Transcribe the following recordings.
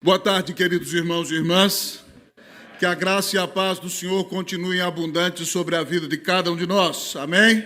Boa tarde, queridos irmãos e irmãs. Que a graça e a paz do Senhor continuem abundantes sobre a vida de cada um de nós. Amém?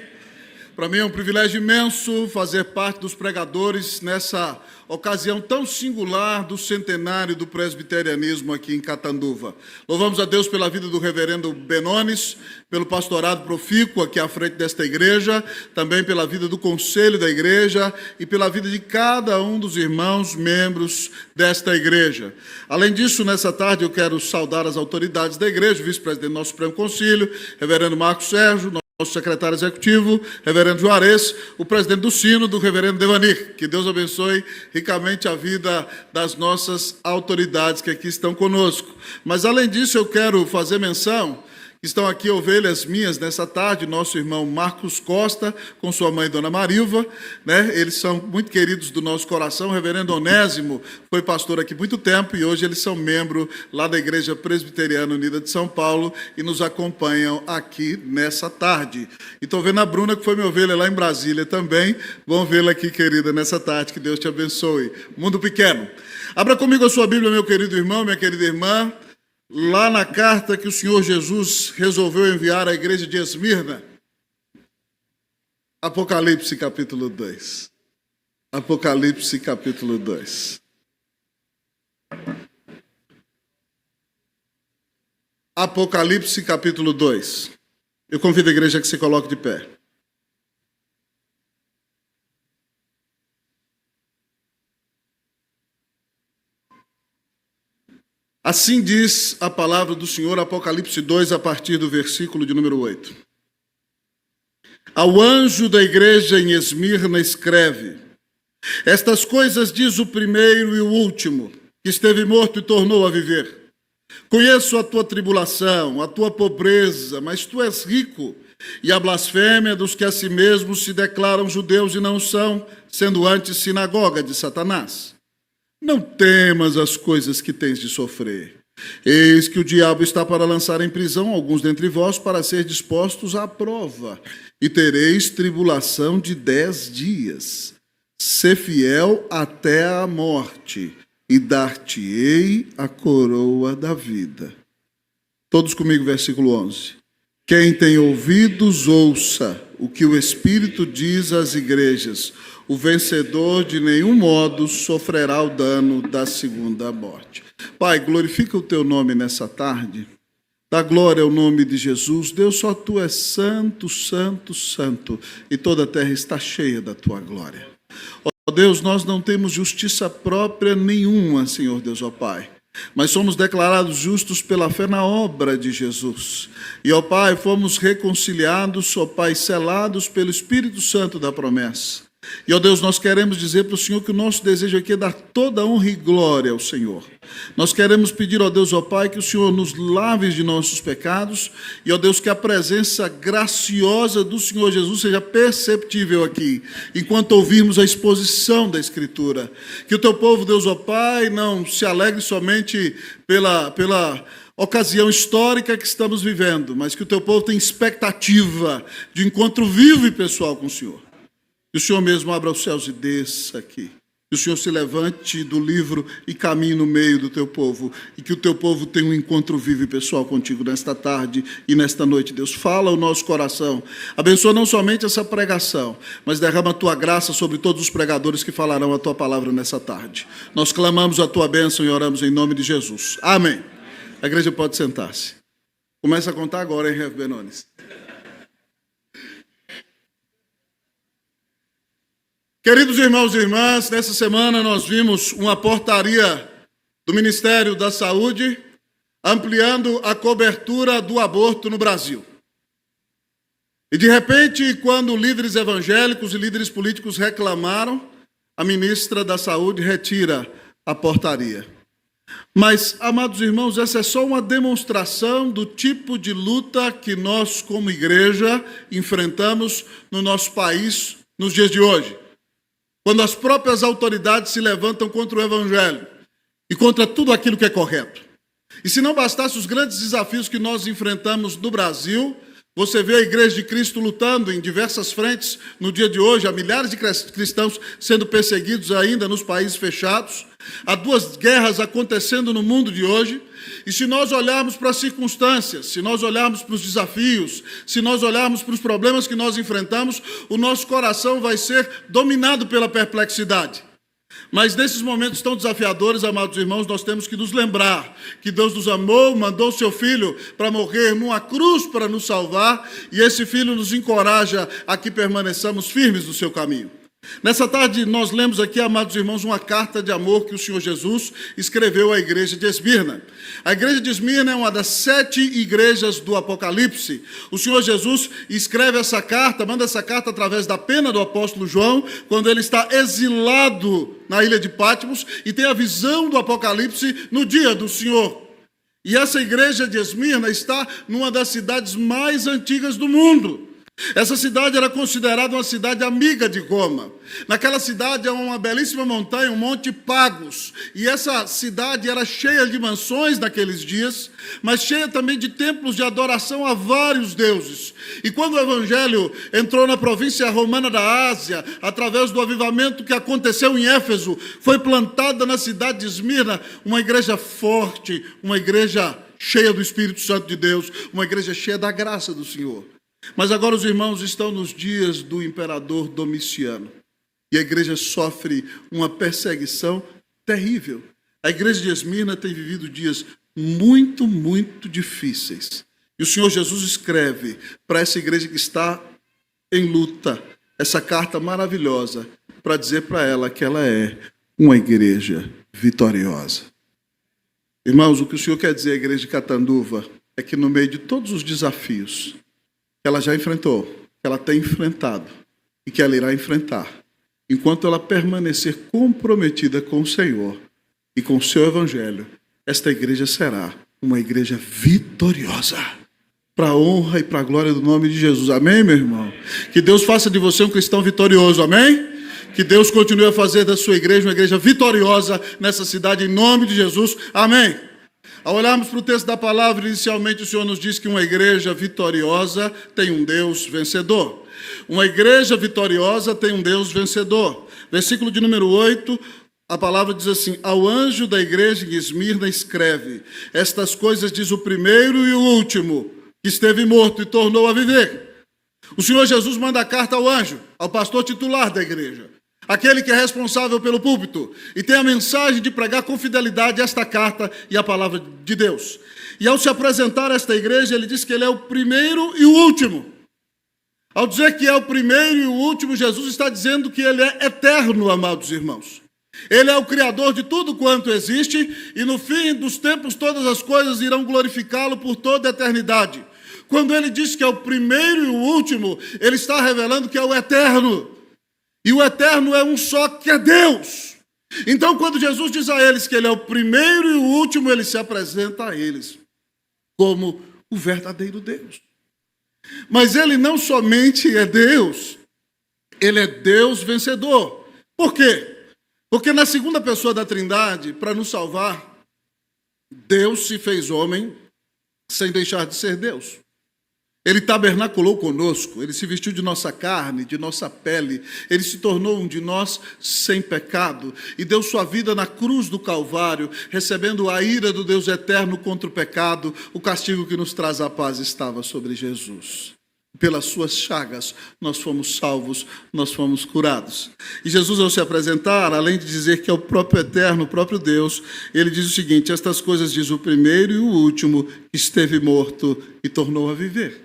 Para mim é um privilégio imenso fazer parte dos pregadores nessa ocasião tão singular do centenário do presbiterianismo aqui em Catanduva. Louvamos a Deus pela vida do reverendo Benones, pelo pastorado profícuo aqui à frente desta igreja, também pela vida do conselho da igreja e pela vida de cada um dos irmãos membros desta igreja. Além disso, nessa tarde eu quero saudar as autoridades da igreja, o vice-presidente do nosso Supremo Concílio, reverendo Marcos Sérgio, nosso secretário executivo, reverendo Juarez, o presidente do Sínodo, reverendo Devanir. Que Deus abençoe ricamente a vida das nossas autoridades que aqui estão conosco. Mas, além disso, eu quero fazer menção que estão aqui ovelhas minhas nessa tarde, nosso irmão Marcos Costa, com sua mãe, Dona Marilva, né? Eles são muito queridos do nosso coração. O reverendo Onésimo foi pastor aqui muito tempo e hoje eles são membro lá da Igreja Presbiteriana Unida de São Paulo e nos acompanham aqui nessa tarde. E estou vendo a Bruna, que foi minha ovelha lá em Brasília também. Bom vê-la aqui, querida, nessa tarde. Que Deus te abençoe. Mundo pequeno. Abra comigo a sua Bíblia, meu querido irmão, minha querida irmã, lá na carta que o Senhor Jesus resolveu enviar à igreja de Esmirna. Apocalipse capítulo 2. Apocalipse capítulo 2. Apocalipse capítulo 2. Eu convido a igreja a que se coloque de pé. Assim diz a palavra do Senhor, Apocalipse 2, a partir do versículo de número 8. Ao anjo da igreja em Esmirna escreve: estas coisas diz o primeiro e o último, que esteve morto e tornou a viver. Conheço a tua tribulação, a tua pobreza, mas tu és rico, e a blasfêmia dos que a si mesmos se declaram judeus e não são, sendo antes sinagoga de Satanás. Não temas as coisas que tens de sofrer. Eis que o diabo está para lançar em prisão alguns dentre vós para ser dispostos à prova, e tereis tribulação de 10 dias. Sê fiel até a morte, e dar-te-ei a coroa da vida. Todos comigo, versículo 11. Quem tem ouvidos, ouça o que o Espírito diz às igrejas. O vencedor de nenhum modo sofrerá o dano da segunda morte. Pai, glorifica o teu nome nessa tarde. Dá glória ao nome de Jesus. Deus, só tu és santo, santo, santo. E toda a terra está cheia da tua glória. Ó Deus, nós não temos justiça própria nenhuma, Senhor Deus, ó Pai. Mas somos declarados justos pela fé na obra de Jesus. E, ó Pai, fomos reconciliados, ó Pai, selados pelo Espírito Santo da promessa. E, ó Deus, nós queremos dizer para o Senhor que o nosso desejo aqui é dar toda a honra e glória ao Senhor. Nós queremos pedir, ó Deus, ó Pai, que o Senhor nos lave de nossos pecados e, ó Deus, que a presença graciosa do Senhor Jesus seja perceptível aqui, enquanto ouvirmos a exposição da Escritura. Que o teu povo, Deus, ó Pai, não se alegre somente pela ocasião histórica que estamos vivendo, mas que o teu povo tenha expectativa de encontro vivo e pessoal com o Senhor. Que o Senhor mesmo abra os céus e desça aqui. Que o Senhor se levante do livro e caminhe no meio do teu povo. E que o teu povo tenha um encontro vivo e pessoal contigo nesta tarde e nesta noite. Deus, fala o nosso coração. Abençoa não somente essa pregação, mas derrama a tua graça sobre todos os pregadores que falarão a tua palavra nessa tarde. Nós clamamos a tua bênção e oramos em nome de Jesus. Amém. A igreja pode sentar-se. Começa a contar agora, hein, Rev Benones? Queridos irmãos e irmãs, nessa semana nós vimos uma portaria do Ministério da Saúde ampliando a cobertura do aborto no Brasil. E de repente, quando líderes evangélicos e líderes políticos reclamaram, a ministra da Saúde retira a portaria. Mas, amados irmãos, essa é só uma demonstração do tipo de luta que nós, como igreja, enfrentamos no nosso país nos dias de hoje. Quando as próprias autoridades se levantam contra o Evangelho e contra tudo aquilo que é correto. E se não bastasse os grandes desafios que nós enfrentamos no Brasil, você vê a Igreja de Cristo lutando em diversas frentes no dia de hoje, há milhares de cristãos sendo perseguidos ainda nos países fechados. Há duas guerras acontecendo no mundo de hoje, e se nós olharmos para as circunstâncias, se nós olharmos para os desafios, se nós olharmos para os problemas que nós enfrentamos, o nosso coração vai ser dominado pela perplexidade. Mas nesses momentos tão desafiadores, amados irmãos, nós temos que nos lembrar que Deus nos amou, mandou o seu Filho para morrer numa cruz para nos salvar, e esse Filho nos encoraja a que permaneçamos firmes no seu caminho. Nessa tarde, nós lemos aqui, amados irmãos, uma carta de amor que o Senhor Jesus escreveu à igreja de Esmirna. A igreja de Esmirna é uma das 7 igrejas do Apocalipse. O Senhor Jesus escreve essa carta, manda essa carta através da pena do apóstolo João, quando ele está exilado na ilha de Patmos e tem a visão do Apocalipse no dia do Senhor. E essa igreja de Esmirna está numa das cidades mais antigas do mundo. Essa cidade era considerada uma cidade amiga de Roma. Naquela cidade há uma belíssima montanha, o Monte Pagos. E essa cidade era cheia de mansões naqueles dias, mas cheia também de templos de adoração a vários deuses. E quando o evangelho entrou na província romana da Ásia, através do avivamento que aconteceu em Éfeso, foi plantada na cidade de Esmirna uma igreja forte, uma igreja cheia do Espírito Santo de Deus, uma igreja cheia da graça do Senhor. Mas agora os irmãos estão nos dias do imperador Domiciano. E a igreja sofre uma perseguição terrível. A igreja de Esmirna tem vivido dias muito, muito difíceis. E o Senhor Jesus escreve para essa igreja que está em luta essa carta maravilhosa para dizer para ela que ela é uma igreja vitoriosa. Irmãos, o que o Senhor quer dizer à igreja de Catanduva é que no meio de todos os desafios que ela já enfrentou, que ela tem enfrentado e que ela irá enfrentar, enquanto ela permanecer comprometida com o Senhor e com o seu evangelho, esta igreja será uma igreja vitoriosa, para a honra e para a glória do nome de Jesus. Amém, meu irmão? Que Deus faça de você um cristão vitorioso, amém? Que Deus continue a fazer da sua igreja uma igreja vitoriosa nessa cidade, em nome de Jesus, amém? Ao olharmos para o texto da palavra, inicialmente o Senhor nos diz que uma igreja vitoriosa tem um Deus vencedor. Uma igreja vitoriosa tem um Deus vencedor. Versículo de número 8, a palavra diz assim: ao anjo da igreja em Esmirna escreve: estas coisas diz o primeiro e o último, que esteve morto e tornou a viver. O Senhor Jesus manda a carta ao anjo, ao pastor titular da igreja, aquele que é responsável pelo púlpito, e tem a mensagem de pregar com fidelidade esta carta e a palavra de Deus. E ao se apresentar a esta igreja, ele diz que ele é o primeiro e o último. Ao dizer que é o primeiro e o último, Jesus está dizendo que ele é eterno, amados irmãos. Ele é o Criador de tudo quanto existe, e no fim dos tempos todas as coisas irão glorificá-lo por toda a eternidade. Quando ele diz que é o primeiro e o último, ele está revelando que é o eterno. E o eterno é um só, que é Deus. Então, quando Jesus diz a eles que ele é o primeiro e o último, ele se apresenta a eles como o verdadeiro Deus. Mas ele não somente é Deus, ele é Deus vencedor. Por quê? Porque na segunda pessoa da Trindade, para nos salvar, Deus se fez homem sem deixar de ser Deus. Ele tabernaculou conosco, ele se vestiu de nossa carne, de nossa pele, ele se tornou um de nós sem pecado e deu sua vida na cruz do Calvário, recebendo a ira do Deus eterno contra o pecado. O castigo que nos traz a paz estava sobre Jesus. Pelas suas chagas nós fomos salvos, nós fomos curados. E Jesus, ao se apresentar, além de dizer que é o próprio eterno, o próprio Deus, ele diz o seguinte: estas coisas diz o primeiro e o último, que esteve morto e tornou a viver.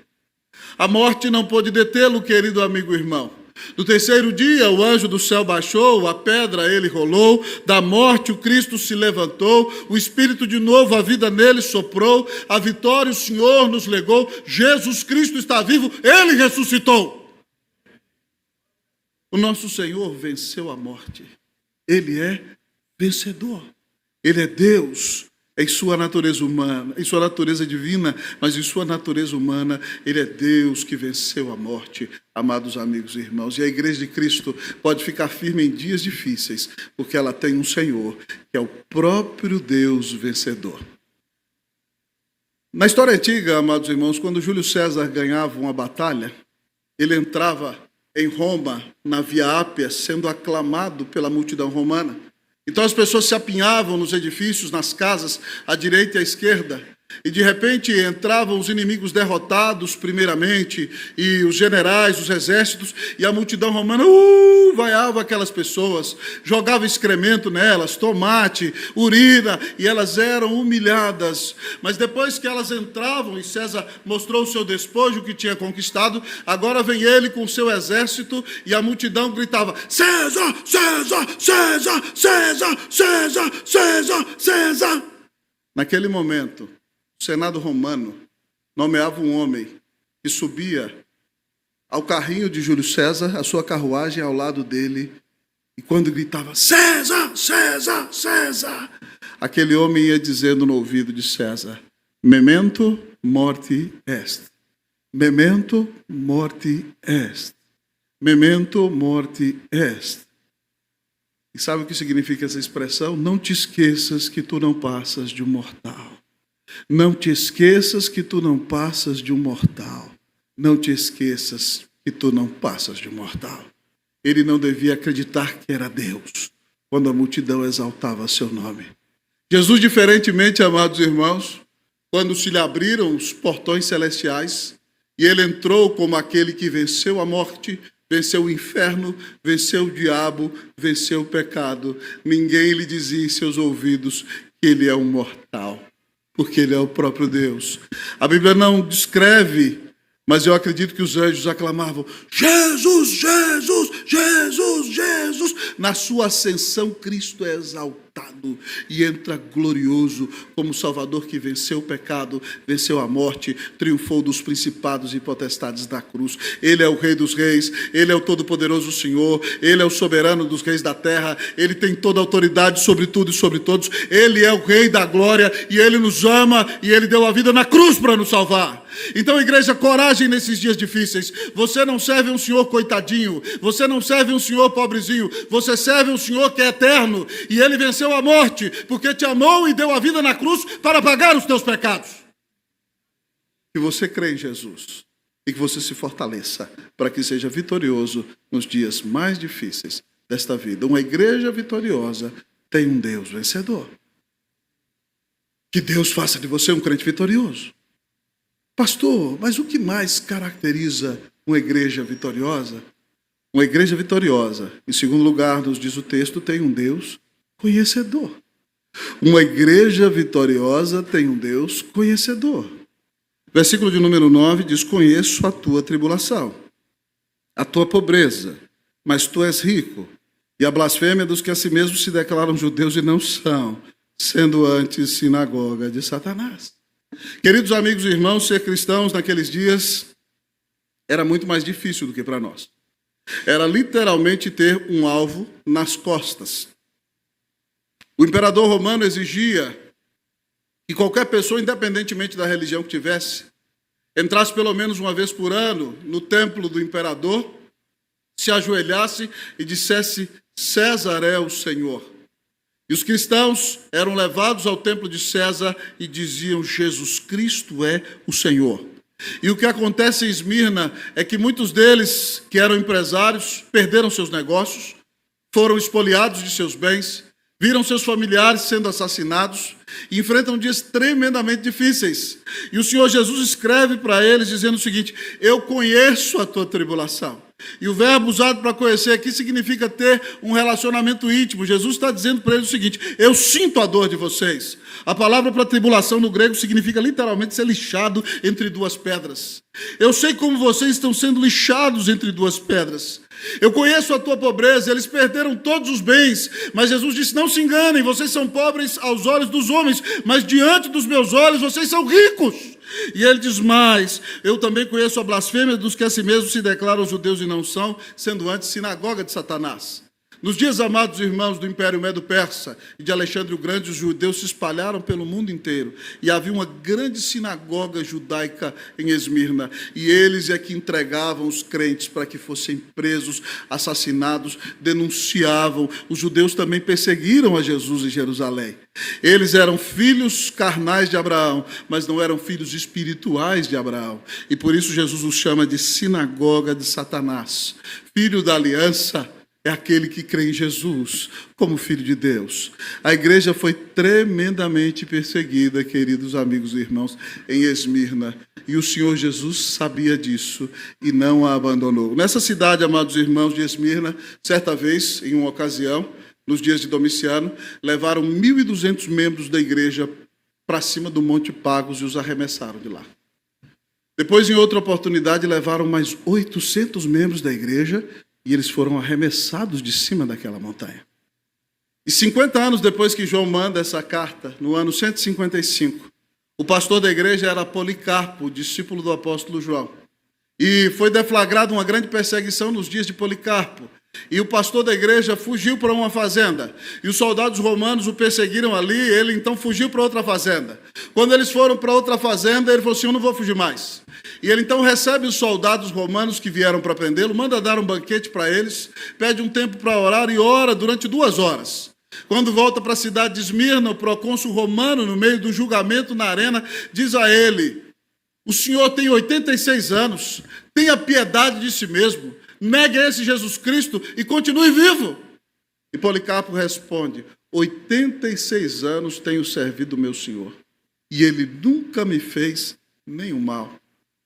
A morte não pôde detê-lo, querido amigo irmão. No terceiro dia, o anjo do céu baixou, a pedra ele rolou, da morte o Cristo se levantou, o Espírito de novo, a vida nele soprou, a vitória o Senhor nos legou, Jesus Cristo está vivo, ele ressuscitou. O nosso Senhor venceu a morte, ele é vencedor, ele é Deus. Em sua natureza humana, em sua natureza divina, mas em sua natureza humana, ele é Deus que venceu a morte, amados amigos e irmãos. E a igreja de Cristo pode ficar firme em dias difíceis, porque ela tem um Senhor, que é o próprio Deus vencedor. Na história antiga, amados irmãos, quando Júlio César ganhava uma batalha, ele entrava em Roma, na Via Ápia, sendo aclamado pela multidão romana. Então as pessoas se apinhavam nos edifícios, nas casas, à direita e à esquerda. E de repente entravam os inimigos derrotados primeiramente, e os generais, os exércitos, e a multidão romana vaiava aquelas pessoas, jogava excremento nelas, tomate, urina, e elas eram humilhadas. Mas depois que elas entravam e César mostrou o seu despojo que tinha conquistado, agora vem ele com o seu exército, e a multidão gritava: César, César, César, César, César, César, César. Naquele momento, o Senado romano nomeava um homem que subia ao carrinho de Júlio César, a sua carruagem ao lado dele, e quando gritava: César, César, César, aquele homem ia dizendo no ouvido de César: Memento morti est, memento morti est, memento morti est. E sabe o que significa essa expressão? Não te esqueças que tu não passas de um mortal. Não te esqueças que tu não passas de um mortal. Não te esqueças que tu não passas de um mortal. Ele não devia acreditar que era Deus, quando a multidão exaltava seu nome. Jesus, diferentemente, amados irmãos, quando se lhe abriram os portões celestiais, e ele entrou como aquele que venceu a morte, venceu o inferno, venceu o diabo, venceu o pecado, ninguém lhe dizia em seus ouvidos que ele é um mortal, porque ele é o próprio Deus. A Bíblia não descreve, mas eu acredito que os anjos aclamavam: Jesus, Jesus, Jesus, Jesus. Na sua ascensão, Cristo é exaltado e entra glorioso como Salvador que venceu o pecado, venceu a morte, triunfou dos principados e potestades da cruz. Ele é o Rei dos Reis, Ele é o Todo-Poderoso Senhor, Ele é o soberano dos reis da terra, Ele tem toda a autoridade sobre tudo e sobre todos, Ele é o Rei da glória e Ele nos ama e Ele deu a vida na cruz para nos salvar. Então, igreja, coragem nesses dias difíceis. Você não serve um Senhor coitadinho, você não serve um Senhor pobrezinho, você serve um Senhor que é eterno, e Ele venceu a morte, porque te amou e deu a vida na cruz para pagar os teus pecados. Que você crê em Jesus, e que você se fortaleça, para que seja vitorioso nos dias mais difíceis desta vida. Uma igreja vitoriosa tem um Deus vencedor. Que Deus faça de você um crente vitorioso. Pastor, mas o que mais caracteriza uma igreja vitoriosa? Uma igreja vitoriosa, em segundo lugar, nos diz o texto, tem um Deus conhecedor. Uma igreja vitoriosa tem um Deus conhecedor. Versículo de número 9 diz: Conheço a tua tribulação, a tua pobreza, mas tu és rico, e a blasfêmia dos que a si mesmos se declaram judeus e não são, sendo antes sinagoga de Satanás. Queridos amigos e irmãos, ser cristãos naqueles dias era muito mais difícil do que para nós. Era literalmente ter um alvo nas costas. O imperador romano exigia que qualquer pessoa, independentemente da religião que tivesse, entrasse pelo menos uma vez por ano no templo do imperador, se ajoelhasse e dissesse: César é o Senhor. E os cristãos eram levados ao templo de César e diziam: Jesus Cristo é o Senhor. E o que acontece em Esmirna é que muitos deles, que eram empresários, perderam seus negócios, foram espoliados de seus bens, viram seus familiares sendo assassinados e enfrentam dias tremendamente difíceis. E o Senhor Jesus escreve para eles dizendo o seguinte: eu conheço a tua tribulação. E o verbo usado para conhecer aqui significa ter um relacionamento íntimo. Jesus está dizendo para eles o seguinte: eu sinto a dor de vocês. A palavra para tribulação no grego significa literalmente ser lixado entre duas pedras. Eu sei como vocês estão sendo lixados entre duas pedras. Eu conheço a tua pobreza, eles perderam todos os bens, mas Jesus disse: não se enganem, vocês são pobres aos olhos dos homens, mas diante dos meus olhos vocês são ricos. E ele diz mais: eu também conheço a blasfêmia dos que a si mesmos se declaram judeus e não são, sendo antes sinagoga de Satanás. Nos dias, amados irmãos, do Império Medo-Persa e de Alexandre o Grande, os judeus se espalharam pelo mundo inteiro. E havia uma grande sinagoga judaica em Esmirna. E eles é que entregavam os crentes para que fossem presos, assassinados, denunciavam. Os judeus também perseguiram a Jesus em Jerusalém. Eles eram filhos carnais de Abraão, mas não eram filhos espirituais de Abraão. E por isso Jesus os chama de sinagoga de Satanás. Filho da aliança, é aquele que crê em Jesus como Filho de Deus. A igreja foi tremendamente perseguida, queridos amigos e irmãos, em Esmirna. E o Senhor Jesus sabia disso e não a abandonou. Nessa cidade, amados irmãos, de Esmirna, certa vez, em uma ocasião, nos dias de Domiciano, levaram 1.200 membros da igreja para cima do Monte Pagos e os arremessaram de lá. Depois, em outra oportunidade, levaram mais 800 membros da igreja e eles foram arremessados de cima daquela montanha. E 50 anos depois que João manda essa carta, no ano 155, o pastor da igreja era Policarpo, discípulo do apóstolo João. E foi deflagrada uma grande perseguição nos dias de Policarpo. E o pastor da igreja fugiu para uma fazenda. E os soldados romanos o perseguiram ali, ele então fugiu para outra fazenda. Quando eles foram para outra fazenda, ele falou assim, eu não vou fugir mais. E ele então recebe os soldados romanos que vieram para prendê-lo, manda dar um banquete para eles, pede um tempo para orar e ora durante 2 horas. Quando volta para a cidade de Esmirna, o procônsul romano, no meio do julgamento na arena, diz a ele, o senhor tem 86 anos, tenha piedade de si mesmo, negue esse Jesus Cristo e continue vivo. E Policarpo responde, 86 anos tenho servido o meu Senhor, e ele nunca me fez nenhum mal.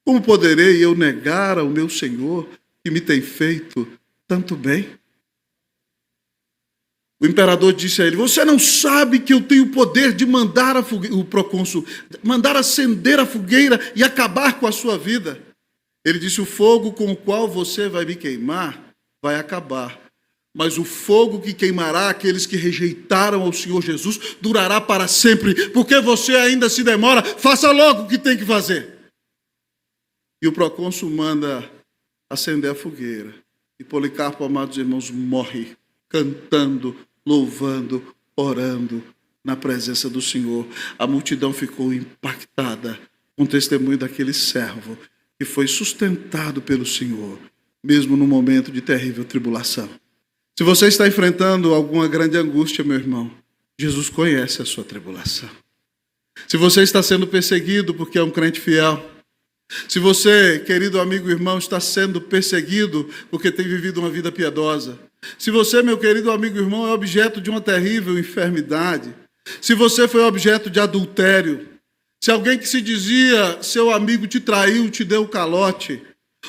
Como poderei eu negar ao meu Senhor que me tem feito tanto bem? O imperador disse a ele, você não sabe que eu tenho o poder de mandar o procônsul, mandar acender a fogueira e acabar com a sua vida? Ele disse, o fogo com o qual você vai me queimar vai acabar. Mas o fogo que queimará aqueles que rejeitaram ao Senhor Jesus durará para sempre. Porque você ainda se demora, faça logo o que tem que fazer. E o procônsul manda acender a fogueira. E Policarpo, amados irmãos, morre cantando, louvando, orando na presença do Senhor. A multidão ficou impactada com o testemunho daquele servo que foi sustentado pelo Senhor, mesmo no momento de terrível tribulação. Se você está enfrentando alguma grande angústia, meu irmão, Jesus conhece a sua tribulação. Se você está sendo perseguido porque é um crente fiel, se você, querido amigo e irmão, está sendo perseguido porque tem vivido uma vida piedosa, se você, meu querido amigo e irmão, é objeto de uma terrível enfermidade, se você foi objeto de adultério, se alguém que se dizia seu amigo te traiu, te deu calote,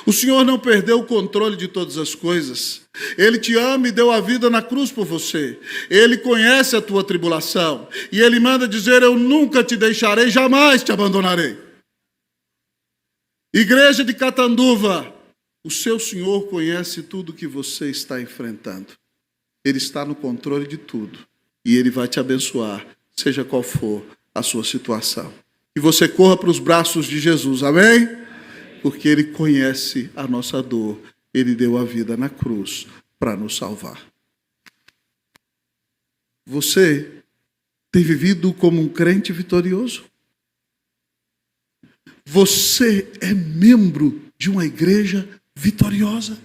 o Senhor não perdeu o controle de todas as coisas. Ele te ama e deu a vida na cruz por você. Ele conhece a tua tribulação. E Ele manda dizer, eu nunca te deixarei, jamais te abandonarei. Igreja de Catanduva, o seu Senhor conhece tudo que você está enfrentando. Ele está no controle de tudo. E Ele vai te abençoar, seja qual for a sua situação. E você corra para os braços de Jesus, amém? Porque Ele conhece a nossa dor. Ele deu a vida na cruz para nos salvar. Você tem vivido como um crente vitorioso? Você é membro de uma igreja vitoriosa?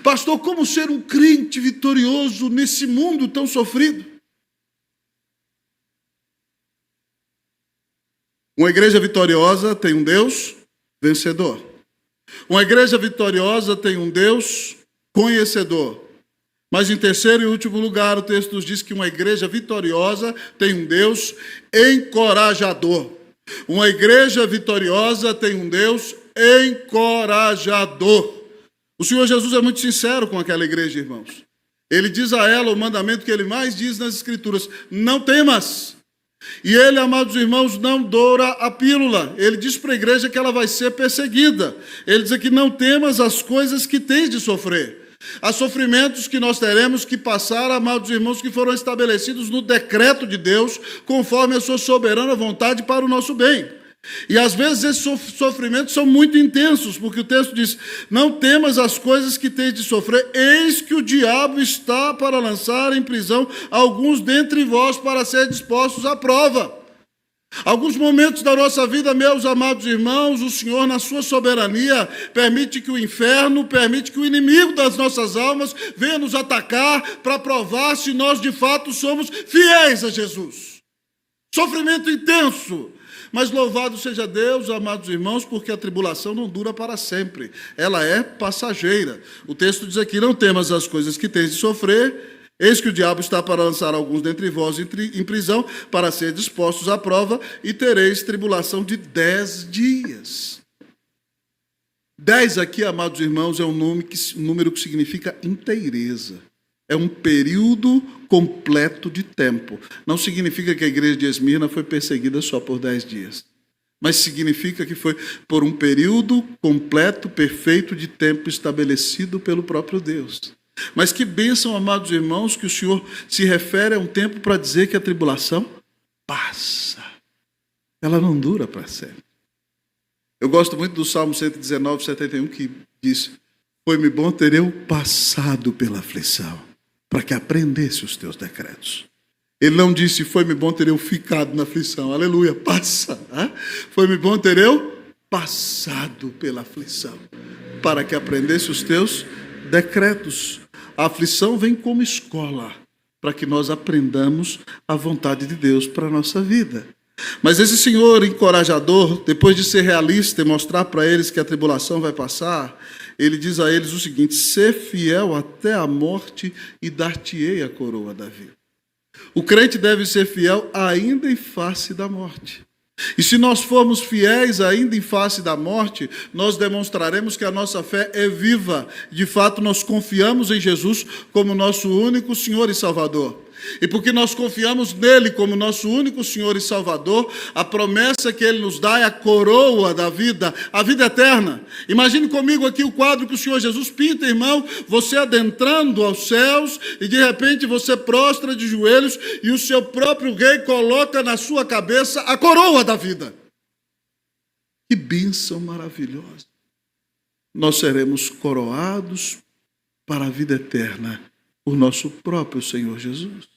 Pastor, como ser um crente vitorioso nesse mundo tão sofrido? Uma igreja vitoriosa tem um Deus vencedor. Uma igreja vitoriosa tem um Deus conhecedor. Mas em terceiro e último lugar, o texto nos diz que uma igreja vitoriosa tem um Deus encorajador. Uma igreja vitoriosa tem um Deus encorajador. O Senhor Jesus é muito sincero com aquela igreja, irmãos. Ele diz a ela o mandamento que ele mais diz nas Escrituras, não temas. E ele, amados irmãos, não doura a pílula. Ele diz para a igreja que ela vai ser perseguida. Ele diz aqui, não temas as coisas que tens de sofrer. Há sofrimentos que nós teremos que passar, amados irmãos, que foram estabelecidos no decreto de Deus, conforme a sua soberana vontade para o nosso bem. E às vezes esses sofrimentos são muito intensos, porque o texto diz, não temas as coisas que tens de sofrer, eis que o diabo está para lançar em prisão alguns dentre vós para ser dispostos à prova. Alguns momentos da nossa vida, meus amados irmãos, o Senhor, na sua soberania, permite que o inferno, permite que o inimigo das nossas almas venha nos atacar para provar se nós de fato somos fiéis a Jesus. Sofrimento intenso. Mas louvado seja Deus, amados irmãos, porque a tribulação não dura para sempre. Ela é passageira. O texto diz aqui, não temas as coisas que tens de sofrer, eis que o diabo está para lançar alguns dentre vós em prisão, para ser dispostos à prova, e tereis tribulação de 10 dias. 10 aqui, amados irmãos, é um número que significa inteireza. É um período completo de tempo. Não significa que a igreja de Esmirna foi perseguida só por 10 dias. Mas significa que foi por um período completo, perfeito de tempo estabelecido pelo próprio Deus. Mas que bênção, amados irmãos, que o Senhor se refere a um tempo para dizer que a tribulação passa. Ela não dura para sempre. Eu gosto muito do Salmo 119, 71, que diz: foi-me bom ter eu passado pela aflição, para que aprendesse os teus decretos. Ele não disse, foi-me bom ter eu ficado na aflição. Aleluia, passa. Foi-me bom ter eu passado pela aflição, para que aprendesse os teus decretos. A aflição vem como escola, para que nós aprendamos a vontade de Deus para a nossa vida. Mas esse Senhor encorajador, depois de ser realista e mostrar para eles que a tribulação vai passar, ele diz a eles o seguinte: ser fiel até a morte e dar-te-ei a coroa da vida. O crente deve ser fiel ainda em face da morte. E se nós formos fiéis ainda em face da morte, nós demonstraremos que a nossa fé é viva. De fato, nós confiamos em Jesus como nosso único Senhor e Salvador. E porque nós confiamos nele como nosso único Senhor e Salvador, a promessa que ele nos dá é a coroa da vida, a vida eterna. Imagine comigo aqui o quadro que o Senhor Jesus pinta, irmão, você adentrando aos céus e de repente você prostra de joelhos e o seu próprio rei coloca na sua cabeça a coroa da vida. Que bênção maravilhosa! Nós seremos coroados para a vida eterna por nosso próprio Senhor Jesus.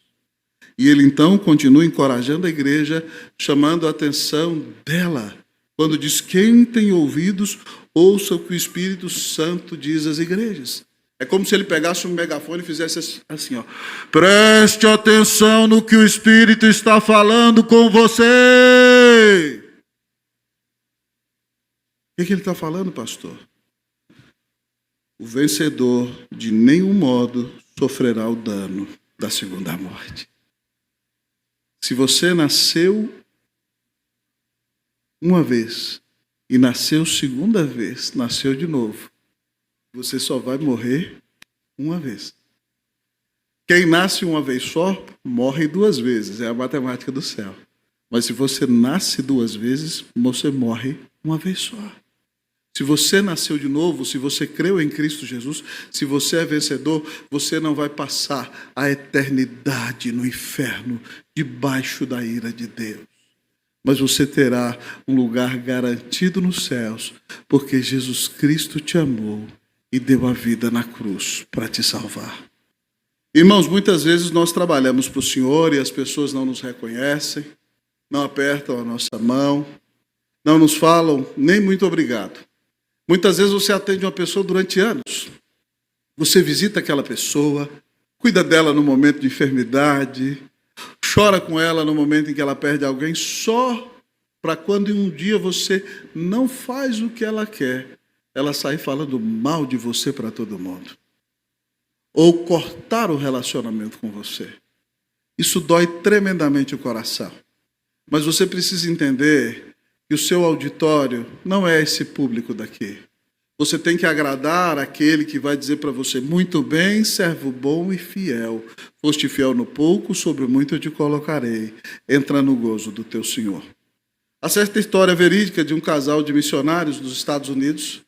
E ele então continua encorajando a igreja, chamando a atenção dela, quando diz: quem tem ouvidos, ouça o que o Espírito Santo diz às igrejas. É como se ele pegasse um megafone e fizesse assim, ó: preste atenção no que o Espírito está falando com você. O que ele está falando, pastor? O vencedor de nenhum modo sofrerá o dano da segunda morte. Se você nasceu uma vez e nasceu segunda vez, nasceu de novo, você só vai morrer uma vez. Quem nasce uma vez só, morre duas vezes. É a matemática do céu. Mas se você nasce duas vezes, você morre uma vez só. Se você nasceu de novo, se você creu em Cristo Jesus, se você é vencedor, você não vai passar a eternidade no inferno, debaixo da ira de Deus. Mas você terá um lugar garantido nos céus, porque Jesus Cristo te amou e deu a vida na cruz para te salvar. Irmãos, muitas vezes nós trabalhamos para o Senhor e as pessoas não nos reconhecem, não apertam a nossa mão, não nos falam nem muito obrigado. Muitas vezes você atende uma pessoa durante anos. Você visita aquela pessoa, cuida dela no momento de enfermidade, chora com ela no momento em que ela perde alguém, só para quando um dia você não faz o que ela quer, ela sair falando mal de você para todo mundo. Ou cortar o relacionamento com você. Isso dói tremendamente o coração. Mas você precisa entender que o seu auditório não é esse público daqui. Você tem que agradar aquele que vai dizer para você: muito bem, servo bom e fiel. Foste fiel no pouco, sobre o muito eu te colocarei. Entra no gozo do teu Senhor. Há certa história verídica de um casal de missionários dos Estados Unidos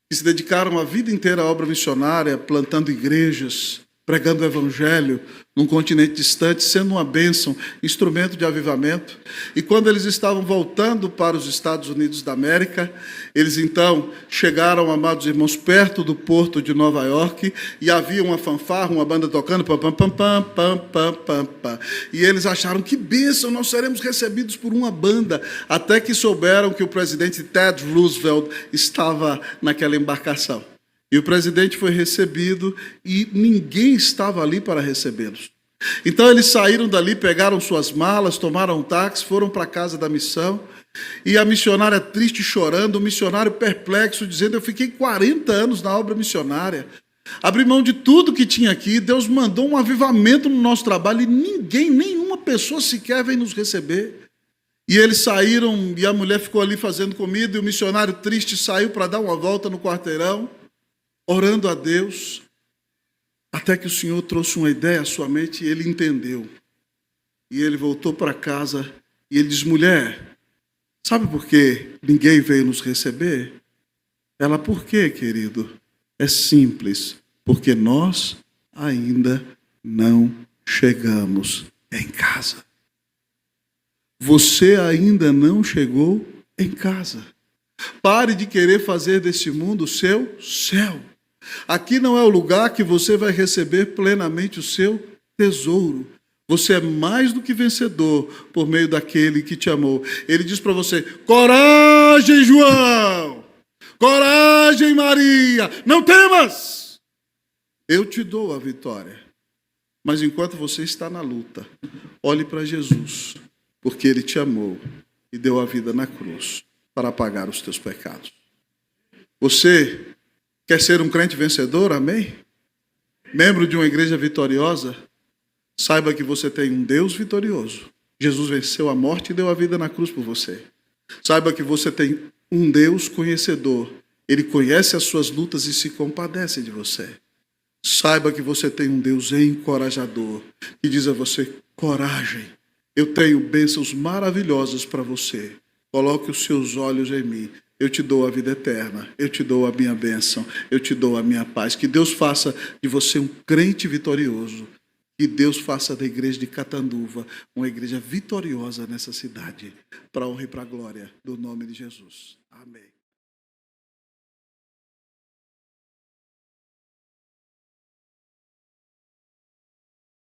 que se dedicaram a vida inteira à obra missionária, plantando igrejas, pregando o evangelho num continente distante, sendo uma bênção, instrumento de avivamento. E quando eles estavam voltando para os Estados Unidos da América, eles então chegaram, amados irmãos, perto do porto de Nova York, e havia uma fanfarra, uma banda tocando, pam, pam, pam, pam, pam, pam, pam, pam. E eles acharam: que bênção, nós seremos recebidos por uma banda, até que souberam que o presidente Ted Roosevelt estava naquela embarcação. E o presidente foi recebido e ninguém estava ali para recebê-los. Então eles saíram dali, pegaram suas malas, tomaram um táxi, foram para a casa da missão. E a missionária triste, chorando, o missionário perplexo, dizendo: eu fiquei 40 anos na obra missionária, abri mão de tudo que tinha aqui, Deus mandou um avivamento no nosso trabalho e ninguém, nenhuma pessoa sequer vem nos receber. E eles saíram e a mulher ficou ali fazendo comida e o missionário triste saiu para dar uma volta no quarteirão, orando a Deus, até que o Senhor trouxe uma ideia à sua mente e ele entendeu. E ele voltou para casa e ele diz: mulher, sabe por que ninguém veio nos receber? Ela: por quê, querido? É simples, porque nós ainda não chegamos em casa. Você ainda não chegou em casa. Pare de querer fazer desse mundo o seu céu. Aqui não é o lugar que você vai receber plenamente o seu tesouro. Você é mais do que vencedor por meio daquele que te amou. Ele diz para você: coragem, João! Coragem, Maria! Não temas! Eu te dou a vitória. Mas enquanto você está na luta, olhe para Jesus, porque Ele te amou e deu a vida na cruz para pagar os teus pecados. Você quer ser um crente vencedor? Amém? Membro de uma igreja vitoriosa? Saiba que você tem um Deus vitorioso. Jesus venceu a morte e deu a vida na cruz por você. Saiba que você tem um Deus conhecedor. Ele conhece as suas lutas e se compadece de você. Saiba que você tem um Deus encorajador, que diz a você: coragem, eu tenho bênçãos maravilhosas para você. Coloque os seus olhos em mim. Eu te dou a vida eterna, eu te dou a minha bênção, eu te dou a minha paz. Que Deus faça de você um crente vitorioso. Que Deus faça da igreja de Catanduva uma igreja vitoriosa nessa cidade, para a honra e para a glória do nome de Jesus. Amém.